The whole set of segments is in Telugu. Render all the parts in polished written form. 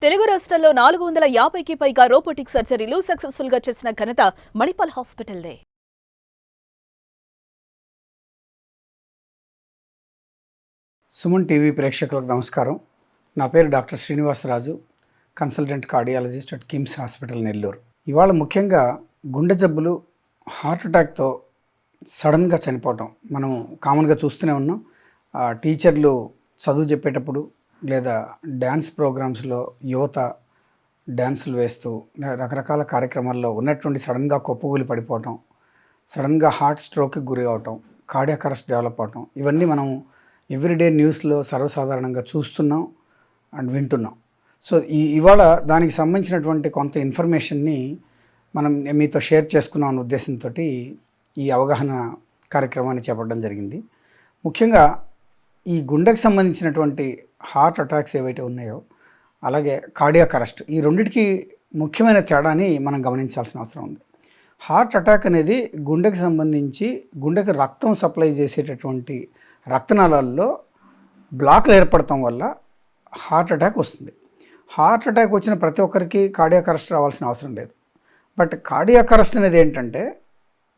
తెలుగు రాష్ట్రాల్లో 450కి పైగా రోబోటిక్ సర్జరీలు సక్సెస్ఫుల్ గా చేసిన ఘనత మణిపాల్ హాస్పిటల్దే. సుమన్ టీవీ ప్రేక్షకులకు నమస్కారం. నా పేరు doctor Srinivasaraju, consultant cardiologist at KIMS hospital Nellore. ఇవాళ ముఖ్యంగా గుండె జబ్బులు, హార్ట్ అటాక్తో సడన్గా చనిపోవటం మనం కామన్గా చూస్తూనే ఉన్నాం. టీచర్లు చదువు చెప్పేటప్పుడు లేదా డ్యాన్స్ ప్రోగ్రామ్స్లో యువత డ్యాన్సులు వేస్తూ రకరకాల కార్యక్రమాల్లో ఉన్నటువంటి సడన్గా కొప్పుగూలి పడిపోవటం, సడన్గా హార్ట్ స్ట్రోక్కి గురి అవటం, కార్డియాక్ అరెస్ట్ డెవలప్ అవటం, ఇవన్నీ మనం ఎవ్రీడే న్యూస్లో సర్వసాధారణంగా చూస్తున్నాం అండ్ వింటున్నాం. సో ఇవాళ దానికి సంబంధించినటువంటి కొంత ఇన్ఫర్మేషన్ని మనం మీతో షేర్ చేసుకున్నాం అనే ఉద్దేశంతో ఈ అవగాహన కార్యక్రమాన్ని చేపట్టడం జరిగింది. ముఖ్యంగా ఈ గుండెకు సంబంధించినటువంటి హార్ట్ అటాక్స్ ఏవైతే ఉన్నాయో, అలాగే కార్డియాక్ అరెస్ట్, ఈ రెండింటికి ముఖ్యమైన తేడాని మనం గమనించాల్సిన అవసరం ఉంది. హార్ట్ అటాక్ అనేది గుండెకు సంబంధించి గుండెకు రక్తం సప్లై చేసేటటువంటి రక్తనాళాల్లో బ్లాక్లు ఏర్పడటం వల్ల హార్ట్ అటాక్ వస్తుంది. హార్ట్ అటాక్ వచ్చిన ప్రతి ఒక్కరికి కార్డియాక్ అరెస్ట్ రావాల్సిన అవసరం లేదు. బట్ కార్డియాక్ అరెస్ట్ అనేది ఏంటంటే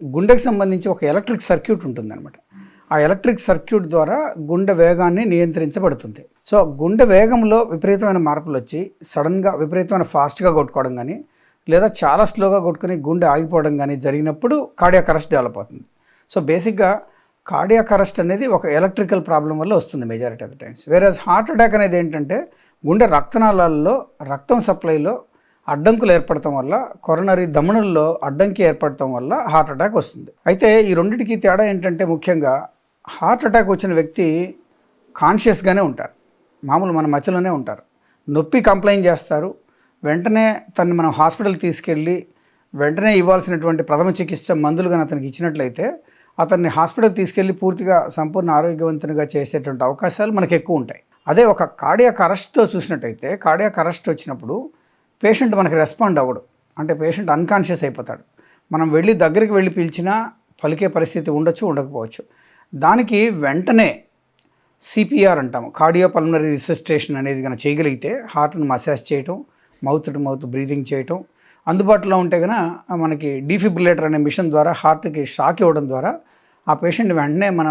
గుండెకు సంబంధించి ఒక ఎలక్ట్రిక్ సర్క్యూట్ ఉంటుందన్నమాట. ఆ ఎలక్ట్రిక్ సర్క్యూట్ ద్వారా గుండె వేగాన్ని నియంత్రించబడుతుంది. సో గుండె వేగంలో విపరీతమైన మార్పులు వచ్చి సడన్గా విపరీతమైన ఫాస్ట్గా కొట్టుకోవడం కానీ, లేదా చాలా స్లోగా కొట్టుకుని గుండె ఆగిపోవడం కానీ జరిగినప్పుడు కార్డియాక్ అరెస్ట్ డెవలప్ అవుతుంది. సో బేసిక్గా కార్డియాక్ అరెస్ట్ అనేది ఒక ఎలక్ట్రికల్ ప్రాబ్లం వల్ల వస్తుంది మెజారిటీ ఆఫ్ ద టైమ్స్. వేరే హార్ట్ అటాక్ అనేది ఏంటంటే గుండె రక్తనాళాల్లో రక్తం సప్లైలో అడ్డంకులు ఏర్పడటం వల్ల, కొరనరీ ధమనుల్లో అడ్డంకి ఏర్పడటం వల్ల హార్ట్ అటాక్ వస్తుంది. అయితే ఈ రెండింటికి తేడా ఏంటంటే ముఖ్యంగా హార్ట్ అటాక్ వచ్చిన వ్యక్తి కాన్షియస్గానే ఉంటారు, మామూలు మన మధ్యలోనే ఉంటారు, నొప్పి కంప్లైంట్ చేస్తారు, వెంటనే తను మనం హాస్పిటల్ తీసుకెళ్ళి వెంటనే ఇవ్వాల్సినటువంటి ప్రథమ చికిత్స మందులు కానీ అతనికి ఇచ్చినట్లయితే అతన్ని హాస్పిటల్ తీసుకెళ్ళి పూర్తిగా సంపూర్ణ ఆరోగ్యవంతునిగా చేసేటువంటి అవకాశాలు మనకు ఎక్కువ ఉంటాయి. అదే ఒక కార్డియాక్ అరెస్ట్తో చూసినట్టయితే, కార్డియాక్ అరెస్ట్ వచ్చినప్పుడు పేషెంట్ మనకి రెస్పాండ్ అవ్వడు, అంటే పేషెంట్ అన్కాన్షియస్ అయిపోతాడు. మనం దగ్గరికి వెళ్ళి పిలిచినా పలికే పరిస్థితి ఉండొచ్చు, ఉండకపోవచ్చు. దానికి వెంటనే సిపిఆర్ అంటాము, కార్డియోపల్మనరీ రిససిటేషన్ అనేది కనుక చేయగలిగితే, హార్ట్ని మసాజ్ చేయటం, మౌత్ టు మౌత్ బ్రీతింగ్ చేయటం, అందుబాటులో ఉంటే కనుక మనకి డిఫిబ్రిలేటర్ అనే మిషన్ ద్వారా హార్ట్కి షాక్ ఇవ్వడం ద్వారా ఆ పేషెంట్ వెంటనే మన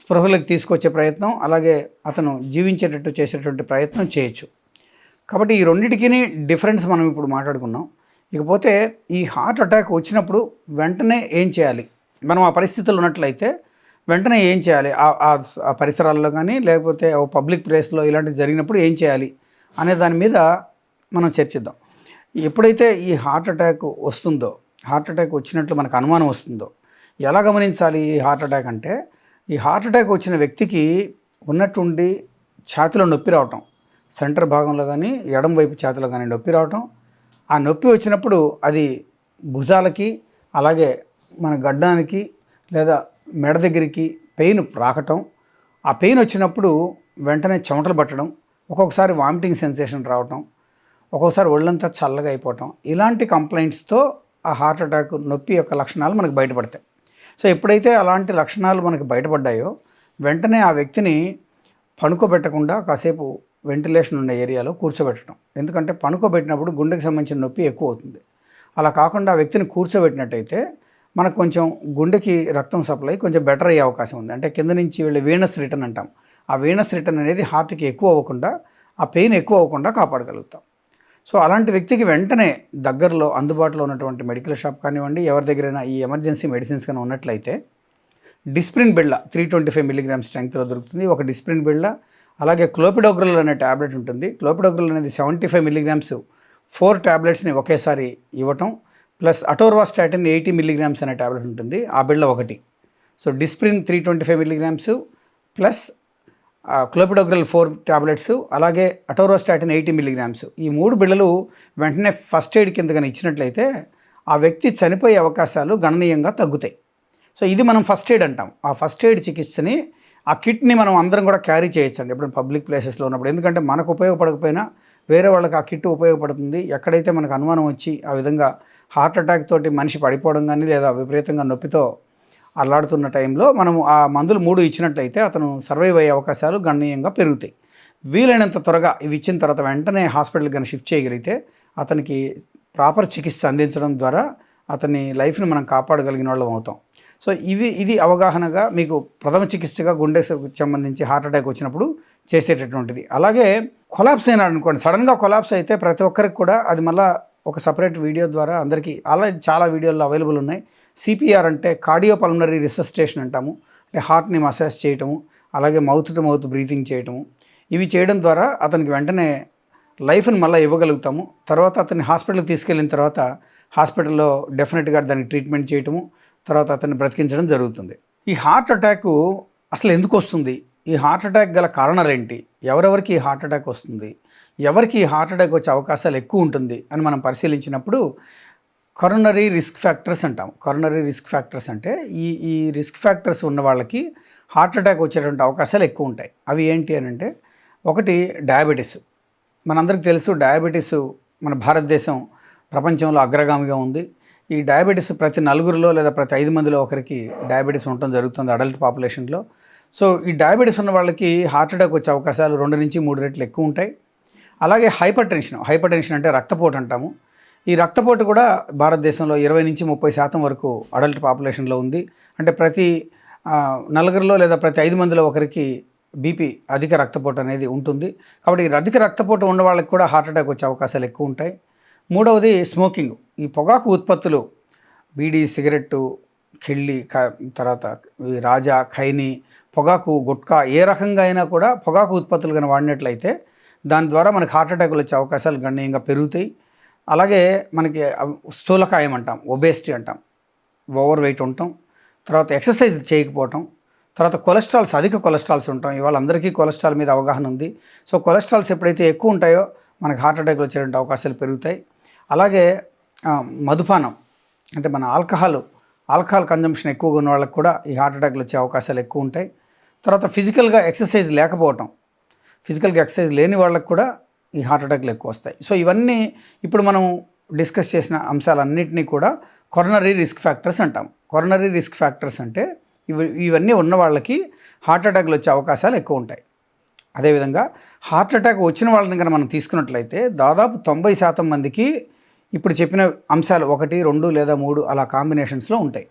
స్పృహలోకి తీసుకొచ్చే ప్రయత్నం, అలాగే అతను జీవించేటట్టు చేసేటువంటి ప్రయత్నం చేయొచ్చు. కాబట్టి ఈ రెండింటికి డిఫరెన్స్ మనం ఇప్పుడు మాట్లాడుకున్నాం. ఇకపోతే ఈ హార్ట్ అటాక్ వచ్చినప్పుడు వెంటనే ఏం చేయాలి, మనం ఆ పరిస్థితుల్లో ఉన్నట్లయితే వెంటనే ఏం చేయాలి, ఆ పరిసరాల్లో కానీ లేకపోతే పబ్లిక్ ప్లేస్లో ఇలాంటివి జరిగినప్పుడు ఏం చేయాలి అనే దాని మీద మనం చర్చిద్దాం. ఎప్పుడైతే ఈ హార్ట్ అటాక్ వస్తుందో, హార్ట్ అటాక్ వచ్చినట్లు మనకు అనుమానం వస్తుందో, ఎలా గమనించాలి ఈ హార్ట్ అటాక్ అంటే, ఈ హార్ట్ అటాక్ వచ్చిన వ్యక్తికి ఉన్నట్టుండి ఛాతీలో నొప్పి రావటం, సెంటర్ భాగంలో కానీ ఎడం వైపు ఛాతీలో కానీ నొప్పి రావటం, ఆ నొప్పి వచ్చినప్పుడు అది భుజాలకి అలాగే మన గడ్డానికి లేదా మెడ దగ్గరికి పెయిన్ రాకటం, ఆ పెయిన్ వచ్చినప్పుడు వెంటనే చెమటలు పట్టడం, ఒక్కొక్కసారి వామిటింగ్ సెన్సేషన్ రావటం, ఒక్కొక్కసారి ఒళ్ళంతా చల్లగా అయిపోవటం, ఇలాంటి కంప్లైంట్స్తో ఆ హార్ట్ అటాక్ నొప్పి యొక్క లక్షణాలు మనకు బయటపడతాయి. సో ఎప్పుడైతే అలాంటి లక్షణాలు మనకు బయటపడ్డాయో వెంటనే ఆ వ్యక్తిని పడుకోబెట్టకుండా కాసేపు వెంటిలేషన్ ఉన్న ఏరియాలో కూర్చోబెట్టడం. ఎందుకంటే పడుకోబెట్టినప్పుడు గుండెకి సంబంధించిన నొప్పి ఎక్కువ అవుతుంది. అలా కాకుండా ఆ వ్యక్తిని కూర్చోబెట్టినట్టయితే మనకు కొంచెం గుండెకి రక్తం సప్లై కొంచెం బెటర్ అయ్యే అవకాశం ఉంది. అంటే కింద నుంచి వెళ్ళే వీనస్ రిటర్న్ అంటాం, ఆ వీనస్ రిటర్న్ అనేది హార్ట్కి ఎక్కువ అవ్వకుండా, ఆ పెయిన్ ఎక్కువ అవ్వకుండా కాపాడగలుగుతాం. సో అలాంటి వ్యక్తికి వెంటనే దగ్గరలో అందుబాటులో ఉన్నటువంటి మెడికల్ షాప్ కానివ్వండి, ఎవరి దగ్గరైనా ఈ ఎమర్జెన్సీ మెడిసిన్స్ కానీ ఉన్నట్లయితే డిస్ప్రిన్ బిళ్ళ 325 mg స్ట్రెంగ్త్లో దొరుకుతుంది, ఒక డిస్ప్రిన్ బిళ్ళ. అలాగే క్లోపిడోగ్రల్ అనే ట్యాబ్లెట్ ఉంటుంది. క్లోపిడోగ్రల్ అనేది 75 mg 4 ట్యాబ్లెట్స్ని ఒకేసారి ఇవ్వటం, ప్లస్ అటోర్వాస్టాటిన్ 80 mg అనే ట్యాబ్లెట్ ఉంటుంది, ఆ బిళ్ళ ఒకటి. So disprin 325 mg plus clopidogrel 4 tablets, అలాగే అటోర్వాస్టాటిన్ 80 mg, ఈ 3 బిళ్ళలు వెంటనే ఫస్ట్ ఎయిడ్ కింద కానీ ఇచ్చినట్లయితే ఆ వ్యక్తి చనిపోయే అవకాశాలు గణనీయంగా తగ్గుతాయి. సో ఇది మనం ఫస్ట్ ఎయిడ్ అంటాం. ఆ ఫస్ట్ ఎయిడ్ చికిత్సని, ఆ కిట్ని మనం అందరం కూడా క్యారీ చేయొచ్చండి ఎప్పుడైనా పబ్లిక్ ప్లేసెస్లో ఉన్నప్పుడు. ఎందుకంటే మనకు ఉపయోగపడకపోయినా వేరే వాళ్ళకి ఆ కిట్ ఉపయోగపడుతుంది. ఎక్కడైతే మనకు అనుమానం వచ్చి ఆ విధంగా హార్ట్ అటాక్ తోటి మనిషి పడిపోవడం కానీ లేదా విపరీతంగా నొప్పితో అల్లాడుతున్న టైంలో మనము ఆ మందులు 3 ఇచ్చినట్లయితే అతను సర్వైవ్ అయ్యే అవకాశాలు గణనీయంగా పెరుగుతాయి. వీలైనంత త్వరగా ఇవి ఇచ్చిన తర్వాత వెంటనే హాస్పిటల్కి కానీ షిఫ్ట్ చేయగలిగితే అతనికి ప్రాపర్ చికిత్స అందించడం ద్వారా అతని లైఫ్ని మనం కాపాడగలిగిన వాళ్ళం అవుతాం. సో ఇది అవగాహనగా మీకు ప్రథమ చికిత్సగా గుండెకు సంబంధించి హార్ట్ అటాక్ వచ్చినప్పుడు చేసేటటువంటిది. అలాగే కొలాప్స్ అయినాడు అనుకోండి, సడన్గా కొలాప్స్ అయితే ప్రతి ఒక్కరికి కూడా అది మళ్ళీ ఒక సపరేట్ వీడియో ద్వారా అందరికీ ఆల్రెడీ చాలా వీడియోల్లో అవైలబుల్ ఉన్నాయి. సిపిఆర్ అంటే కార్డియోపల్మనరీ రిసస్టేషన్ అంటాము, అంటే హార్ట్ని మసాజ్ చేయటము, అలాగే మౌత్ టు మౌత్ బ్రీతింగ్ చేయటము. ఇవి చేయడం ద్వారా అతనికి వెంటనే లైఫ్ని మళ్ళీ ఇవ్వగలుగుతాము. తర్వాత అతన్ని హాస్పిటల్కి తీసుకెళ్ళిన తర్వాత హాస్పిటల్లో డెఫినెట్గా దానికి ట్రీట్మెంట్ చేయటము, తర్వాత అతన్ని బ్రతికించడం జరుగుతుంది. ఈ హార్ట్ అటాక్ అసలు ఎందుకు వస్తుంది, ఈ హార్ట్ అటాక్ గల కారణాలు ఏంటి, ఎవరెవరికి ఈ హార్ట్ అటాక్ వస్తుంది, ఎవరికి ఈ హార్ట్ అటాక్ వచ్చే అవకాశాలు ఎక్కువ ఉంటుంది అని మనం పరిశీలించినప్పుడు కరోనరీ రిస్క్ ఫ్యాక్టర్స్ అంటాం. కరోనరీ రిస్క్ ఫ్యాక్టర్స్ అంటే ఈ రిస్క్ ఫ్యాక్టర్స్ ఉన్న వాళ్ళకి హార్ట్ అటాక్ వచ్చేటువంటి అవకాశాలు ఎక్కువ ఉంటాయి. అవి ఏంటి అని అంటే, ఒకటి డయాబెటీస్. మనందరికీ తెలుసు డయాబెటీస్ మన భారతదేశం ప్రపంచంలో అగ్రగామిగా ఉంది. ఈ డయాబెటీస్ ప్రతి నలుగురిలో లేదా ప్రతి 5 మందిలో ఒకరికి డయాబెటీస్ ఉండటం జరుగుతుంది అడల్ట్ పాపులేషన్లో. సో ఈ డయాబెటీస్ ఉన్న వాళ్ళకి హార్ట్ అటాక్ వచ్చే అవకాశాలు 2 నుంచి 3 రెట్లు ఎక్కువ ఉంటాయి. అలాగే హైపర్ టెన్షన్ అంటే రక్తపోటు అంటాము. ఈ రక్తపోటు కూడా భారతదేశంలో 20 నుంచి 30% వరకు అడల్ట్ పాపులేషన్లో ఉంది. అంటే ప్రతి నలుగురిలో లేదా ప్రతి 5 మందిలో ఒకరికి బీపీ అధిక రక్తపోటు అనేది ఉంటుంది. కాబట్టి ఈ అధిక రక్తపోటు ఉన్న వాళ్ళకి కూడా హార్ట్ అటాక్ వచ్చే అవకాశాలు ఎక్కువ ఉంటాయి. మూడవది స్మోకింగ్. ఈ పొగాకు ఉత్పత్తులు, బీడీ, సిగరెట్టు, కిళ్ళి, తర్వాత ఈ రాజా, ఖైనీ, పొగాకు, గుట్కా, ఏ రకంగా అయినా కూడా పొగాకు ఉత్పత్తులు కానీ వాడినట్లయితే దాని ద్వారా మనకి హార్ట్ అటాక్లు వచ్చే అవకాశాలు గణనీయంగా పెరుగుతాయి. అలాగే మనకి స్థూలకాయం అంటాం, ఒబేసిటీ అంటాం, ఓవర్ వెయిట్ ఉంటాం. తర్వాత ఎక్సర్సైజ్ చేయకపోవటం, తర్వాత కొలెస్ట్రాల్స్, అధిక కొలెస్ట్రాల్స్ ఉంటాం. ఇవాళ అందరికీ కొలెస్ట్రాల్ మీద అవగాహన ఉంది. సో కొలెస్ట్రాల్స్ ఎప్పుడైతే ఎక్కువ ఉంటాయో మనకి హార్ట్ అటాక్లు వచ్చేటువంటి అవకాశాలు పెరుగుతాయి. అలాగే మధుపానం అంటే మన ఆల్కహాల్ కన్జంప్షన్ ఎక్కువగా ఉన్న వాళ్ళకి కూడా ఈ హార్ట్ అటాక్లు వచ్చే అవకాశాలు ఎక్కువ ఉంటాయి. తర్వాత ఫిజికల్గా ఎక్సర్సైజ్ లేకపోవటం, ఫిజికల్గా ఎక్సర్సైజ్ లేని వాళ్ళకి కూడా ఈ హార్ట్ అటాక్లు ఎక్కువ వస్తాయి. సో ఇవన్నీ ఇప్పుడు మనం డిస్కస్ చేసిన అంశాలన్నింటినీ కూడా కొరోనరీ రిస్క్ ఫ్యాక్టర్స్ అంటాం. కొరోనరీ రిస్క్ ఫ్యాక్టర్స్ అంటే ఇవన్నీ ఉన్న వాళ్ళకి హార్ట్ అటాక్లు వచ్చే అవకాశాలు ఎక్కువ ఉంటాయి. అదేవిధంగా హార్ట్ అటాక్ వచ్చిన వాళ్ళని కనుక మనం తీసుకున్నట్లయితే దాదాపు 90% మందికి ఇప్పుడు చెప్పిన అంశాలు 1, 2 లేదా 3 అలా కాంబినేషన్స్లో ఉంటాయి.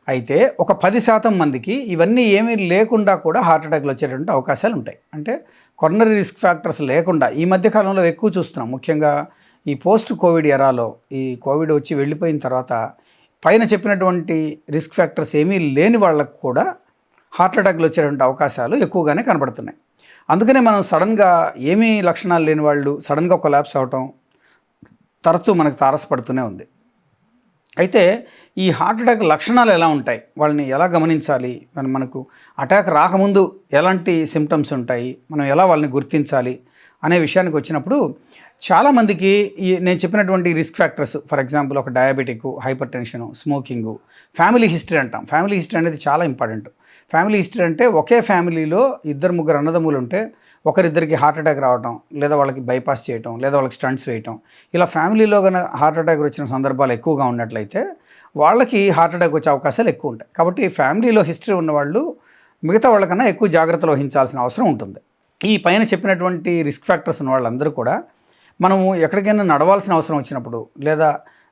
అయితే ఒక 10% మందికి ఇవన్నీ ఏమీ లేకుండా కూడా హార్ట్ అటాక్లు వచ్చేటువంటి అవకాశాలు ఉంటాయి. అంటే కొరోనరీ రిస్క్ ఫ్యాక్టర్స్ లేకుండా ఈ మధ్యకాలంలో ఎక్కువ చూస్తున్నాం. ముఖ్యంగా ఈ పోస్ట్ కోవిడ్ ఎరాలో, ఈ కోవిడ్ వచ్చి వెళ్ళిపోయిన తర్వాత పైన చెప్పినటువంటి రిస్క్ ఫ్యాక్టర్స్ ఏమీ లేని వాళ్ళకు కూడా హార్ట్ అటాక్లు వచ్చేటువంటి అవకాశాలు ఎక్కువగానే కనబడుతున్నాయి. అందుకనే మనం సడన్గా ఏమీ లక్షణాలు లేని వాళ్ళు సడన్గా కొలాప్స్ అవటం తరచూ మనకు తారసపడుతూనే ఉంది. అయితే ఈ హార్ట్ అటాక్ లక్షణాలు ఎలా ఉంటాయి, వాళ్ళని ఎలా గమనించాలి, మనకు అటాక్ రాకముందు ఎలాంటి సిమ్టమ్స్ ఉంటాయి, మనం ఎలా వాళ్ళని గుర్తించాలి అనే విషయానికి వచ్చినప్పుడు చాలామందికి నేను చెప్పినటువంటి రిస్క్ ఫ్యాక్టర్స్, ఫర్ ఎగ్జాంపుల్ ఒక diabetic, hyper tension, smoking, family history అంటాం. ఫ్యామిలీ హిస్టరీ అనేది చాలా ఇంపార్టెంట్. ఫ్యామిలీ హిస్టరీ అంటే ఒకే ఫ్యామిలీలో 2-3 అన్నదమ్ములు ఉంటే ఒకరిద్దరికి హార్ట్ అటాక్ రావడం, లేదా వాళ్ళకి బైపాస్ చేయటం, లేదా వాళ్ళకి స్టంట్స్ వేయటం, ఇలా ఫ్యామిలీలో కనుక హార్ట్ అటాక్ వచ్చిన సందర్భాలు ఎక్కువగా ఉన్నట్లయితే వాళ్ళకి హార్ట్ అటాక్ వచ్చే అవకాశాలు ఎక్కువ ఉంటాయి. కాబట్టి ఫ్యామిలీలో హిస్టరీ ఉన్నవాళ్ళు మిగతా వాళ్ళకన్నా ఎక్కువ జాగ్రత్తలు వహించాల్సిన అవసరం ఉంటుంది. ఈ పైన చెప్పినటువంటి రిస్క్ ఫ్యాక్టర్స్ ఉన్న వాళ్ళందరూ కూడా మనము ఎక్కడికైనా నడవాల్సిన అవసరం వచ్చినప్పుడు, లేదా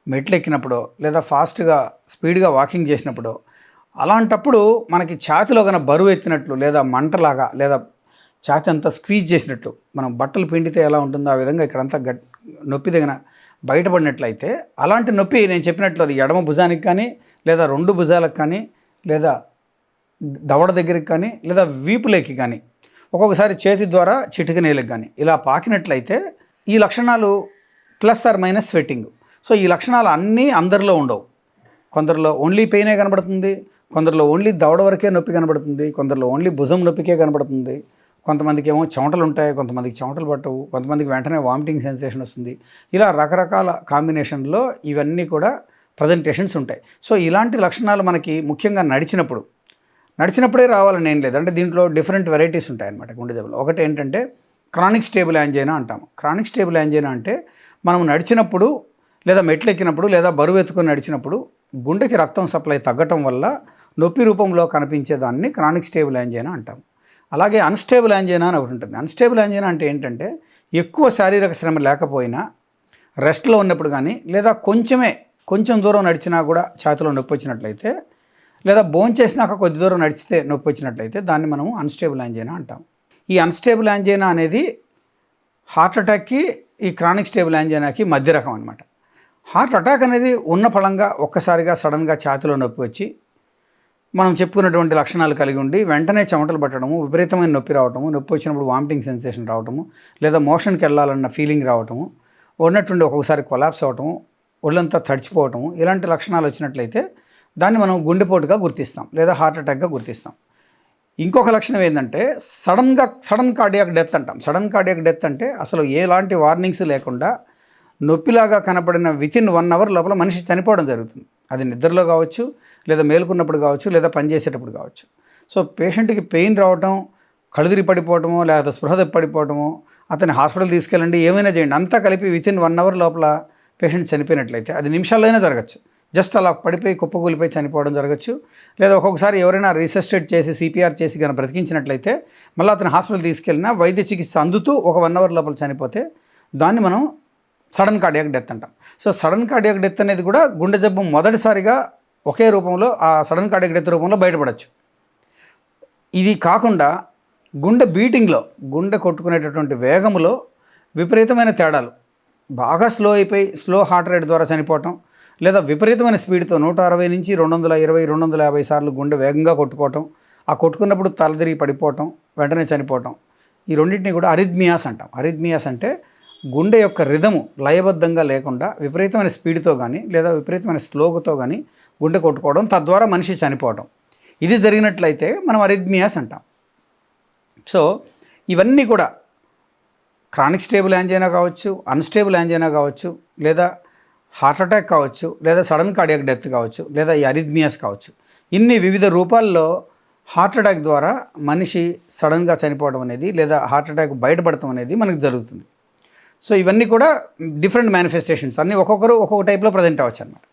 మెట్లు ఎక్కినప్పుడు, లేదా ఫాస్ట్గా స్పీడ్గా వాకింగ్ చేసినప్పుడు, అలాంటప్పుడు మనకి ఛాతిలో కన్నా బరువు ఎత్తినట్లు, లేదా మంటలాగా, లేదా ఛాతి అంతా స్క్వీజ్ చేసినట్లు, మనం బట్టలు పిండితే ఎలా ఉంటుందో ఆ విధంగా ఇక్కడంతా నొప్పి దగ్గర బయటపడినట్లయితే, అలాంటి నొప్పి నేను చెప్పినట్లు అది ఎడమ భుజానికి కానీ, లేదా 2 భుజాలకు కానీ, లేదా దవడ దగ్గరికి కానీ, లేదా వీపులేకి కానీ, ఒక్కొక్కసారి చేతి ద్వారా చిటికనేలకు కానీ ఇలా పాకినట్లయితే ఈ లక్షణాలు +or- స్వెట్టింగ్. సో ఈ లక్షణాలు అన్నీ అందరిలో ఉండవు. కొందరిలో ఓన్లీ పెయినే కనబడుతుంది, కొందరిలో ఓన్లీ దవడ వరకే నొప్పి కనబడుతుంది, కొందరిలో ఓన్లీ భుజం నొప్పికే కనబడుతుంది, కొంతమందికి ఏమో చెమటలు ఉంటాయి, కొంతమందికి చెమటలు పట్టవు, కొంతమందికి వెంటనే వామిటింగ్ సెన్సేషన్ వస్తుంది. ఇలా రకరకాల కాంబినేషన్లో ఇవన్నీ కూడా ప్రజెంటేషన్స్ ఉంటాయి. సో ఇలాంటి లక్షణాలు మనకి ముఖ్యంగా నడిచినప్పుడే రావాలని ఏం లేదు. అంటే దీంట్లో డిఫరెంట్ వెరైటీస్ ఉంటాయన్నమాట గుండె జబ్బులు. ఒకటి ఏంటంటే క్రానిక్ స్టేబుల్ యాంజైనా అంటాము. క్రానిక్ స్టేబుల్ యాంజైనా అంటే మనం నడిచినప్పుడు, లేదా మెట్లు ఎక్కినప్పుడు, లేదా బరువు ఎత్తుకొని నడిచినప్పుడు గుండెకి రక్తం సప్లై తగ్గటం వల్ల నొప్పి రూపంలో కనిపించేదాన్ని క్రానిక్ స్టేబుల్ యాంజైనా అంటాము. అలాగే అన్స్టేబుల్ యాంజైనా అని ఒకటి ఉంటుంది. అన్స్టేబుల్ యాంజైనా అంటే ఏంటంటే ఎక్కువ శారీరక శ్రమ లేకపోయినా రెస్ట్లో ఉన్నప్పుడు కానీ, లేదా కొంచెం దూరం నడిచినా కూడా ఛాతీలో నొప్పి వచ్చినట్లయితే, లేదా భోంచేసినాక కొద్ది దూరం నడిచితే నొప్పి వచ్చినట్లయితే దాన్ని మనం అన్స్టేబుల్ యాంజైనా అంటాం. ఈ అన్స్టేబుల్ యాంజైనా అనేది హార్ట్ అటాక్కి, ఈ క్రానిక్ స్టేబుల్ యాంజైనాకి మధ్య రకం అనమాట. హార్ట్ అటాక్ అనేది ఉన్న ఫలంగా ఒక్కసారిగా సడన్గా ఛాతీలో నొప్పి వచ్చి మనం చెప్పుకున్నటువంటి లక్షణాలు కలిగి ఉండి వెంటనే చెమటలు పట్టడము, విపరీతమైన నొప్పి రావటము, నొప్పి వచ్చినప్పుడు వామిటింగ్ సెన్సేషన్ రావటము, లేదా మోషన్కి వెళ్ళాలన్న ఫీలింగ్ రావటము, ఉన్నట్టుండి ఒక్కొక్కసారి కొలాప్స్ అవ్వటము, ఒళ్ళంతా తడిచిపోవటము, ఇలాంటి లక్షణాలు వచ్చినట్లయితే దాన్ని మనం గుండెపోటుగా గుర్తిస్తాం, లేదా హార్ట్ అటాక్గా గుర్తిస్తాం. ఇంకొక లక్షణం ఏంటంటే సడన్ కార్డియాక్ డెత్ అంటాం. సడన్ కార్డియాక్ డెత్ అంటే అసలు ఎలాంటి వార్నింగ్స్ లేకుండా నొప్పిలాగా కనపడిన వితిన్ 1 అవర్ లోపల మనిషి చనిపోవడం జరుగుతుంది. అది నిద్రలో కావచ్చు, లేదా మేలుకున్నప్పుడు కావచ్చు, లేదా పనిచేసేటప్పుడు కావచ్చు. సో పేషెంట్కి పెయిన్ రావటం, కళ్ళుదిరి పడిపోవటమో, లేదా స్పృహ తప్పి పడిపోవటమో, అతని హాస్పిటల్ తీసుకెళ్ళండి, ఏమైనా చేయండి, అంతా కలిపి వితిన్ 1 అవర్ లోపల పేషెంట్ చనిపోయినట్లయితే అది నిమిషాల్లో అయినా జరగచ్చు. జస్ట్ అలా పడిపోయి కుప్పకూలిపోయి చనిపోవడం జరగచ్చు. లేదా ఒక్కొక్కసారి ఎవరైనా రిసస్టేట్ చేసి సిపిఆర్ చేసి కనుక బ్రతికించినట్లయితే మళ్ళీ అతని హాస్పిటల్ తీసుకెళ్ళినా వైద్య చికిత్స అందుతూ ఒక 1 అవర్ లోపల చనిపోతే దాన్ని మనం సడన్ కార్డియాక్ డెత్ అంటాం. సో సడన్ కార్డియాక్ డెత్ అనేది కూడా గుండె జబ్బు మొదటిసారిగా ఒకే రూపంలో, ఆ సడన్ కార్డియాక్ డెత్ రూపంలో బయటపడవచ్చు. ఇది కాకుండా గుండె బీటింగ్లో, గుండె కొట్టుకునేటటువంటి వేగంలో విపరీతమైన తేడాలు, బాగా స్లో అయిపోయి స్లో హార్ట్ రేట్ ద్వారా చనిపోవటం, లేదా విపరీతమైన స్పీడ్తో 160 నుంచి 220, 250 సార్లు గుండె వేగంగా కొట్టుకోవటం, ఆ కొట్టుకున్నప్పుడు తలదిరిగి పడిపోవటం, వెంటనే చనిపోవటం, ఈ రెండింటిని కూడా అరిథ్మియాస్ అంటాం. అరిథ్మియాస్ అంటే గుండె యొక్క రిధము లయబద్ధంగా లేకుండా విపరీతమైన స్పీడ్తో కానీ, లేదా విపరీతమైన స్లోతో కానీ గుండె కొట్టుకోవడం, తద్వారా మనిషి చనిపోవడం, ఇది జరిగినట్లయితే మనం అరిథ్మియాస్ అంటాం. సో ఇవన్నీ కూడా క్రానిక్ స్టేబుల్ యాంజైనా కావచ్చు, అన్స్టేబుల్ యాంజైనా కావచ్చు, లేదా హార్ట్ అటాక్ కావచ్చు, లేదా సడన్ కార్డియాక్ డెత్ కావచ్చు, లేదా ఈ అరిథ్మియాస్ కావచ్చు. ఇన్ని వివిధ రూపాల్లో హార్ట్ అటాక్ ద్వారా మనిషి సడన్గా చనిపోవడం అనేది, లేదా హార్ట్ అటాక్ బయటపడటం అనేది మనకు జరుగుతుంది. సో ఇవన్నీ కూడా డిఫరెంట్ మేనిఫెస్టేషన్స్, అన్నీ ఒక్కొక్కరు ఒక్కొక్క టైప్లో ప్రజెంట్ అవ్వచ్చు అన్నమాట.